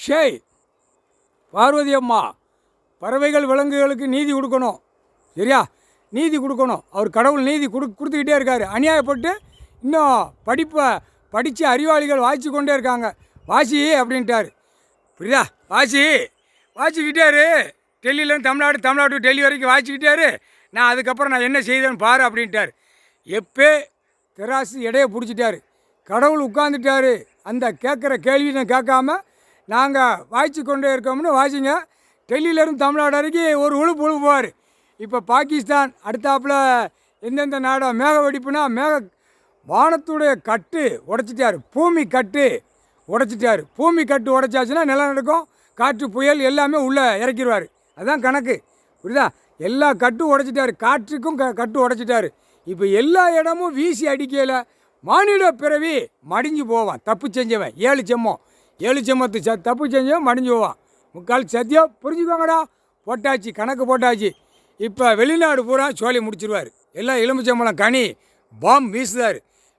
ஷேய் பார்வதி அம்மா, பறவைகள் விலங்குகளுக்கு நீதி கொடுக்கணும், சரியா? நீதி கொடுக்கணும். அவர் கடவுள் நீதி கொடுத்துக்கிட்டே இருக்கார். அநியாயப்பட்டு இன்னும் படித்த அறிவாளிகள் வாசிச்சு கொண்டே இருக்காங்க. வாசி அப்படின்ட்டார், புரியுதா? வாசிக்கிட்டாரு. டெல்லியிலேருந்து தமிழ்நாடு டெல்லி வரைக்கும் வாசிக்கிட்டாரு. நான் அதுக்கப்புறம் நான் என்ன செய்தேன்னு பாரு அப்படின்ட்டார். எப்போ தெராசு எடையை பிடிச்சிட்டாரு. கடவுள் உட்காந்துட்டாரு. அந்த கேட்குற கேள்வி நான் கேட்காம நாங்கள் வாசிச்சு கொண்டே இருக்கோம்னு வாசிங்க. டெல்லியிலேருந்து தமிழ்நாடு வரைக்கும் ஒரு உழுப்புவார். இப்போ பாகிஸ்தான் அடுத்தாப்பில் எந்தெந்த நாடோ மேக வெடிப்புனா வானத்துடைய கட்டு உடைச்சிட்டார். பூமி கட்டு உடைச்சிட்டார். பூமி கட்டு உடைச்சாச்சுன்னா நிலநடுக்கம், காற்று, புயல் எல்லாமே உள்ளே இறக்கிடுவார். அதுதான் கணக்கு, புரியுதா? எல்லா கட்டும் உடைச்சிட்டார். காற்றுக்கும் கட்டு உடைச்சிட்டார். இப்போ எல்லா இடமும் வீசி அடிக்கையில் மானிட பிறவி மடிஞ்சு போவான். தப்பு செஞ்சவன் 7 செம்மத்து தப்பு செஞ்சவன் மடிஞ்சு போவான். முக்கால் சத்தியம் புரிஞ்சுக்கோங்கடா. போட்டாச்சு, கணக்கு போட்டாச்சு. இப்போ வெளிநாடு பூரா சோழி முடிச்சிருவார். எல்லாம் எலுமிச்சம்பழம் கனி பாம்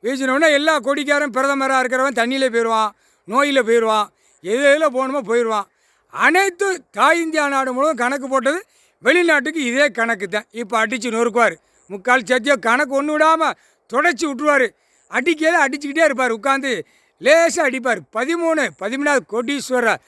வீசினோடனே எல்லா கொடிக்காரன் பிரதமராக இருக்கிறவன் தண்ணியில் போயிடுவான், நோயில் போயிடுவான், எதில் போகணுமோ போயிடுவான். அனைத்து தாய் இந்தியா நாடு முழுவதும் கணக்கு போட்டது வெளிநாட்டுக்கு இதே கணக்கு தான். இப்போ அடித்து நொறுக்குவார். முக்கால் சத்தியம் கணக்கு ஒன்று விடாமல் தொடச்சி விட்டுருவார். அடிச்சிக்கிட்டே இருப்பார். உட்காந்து லேசாக அடிப்பார். 13 கோடீஸ்வரர்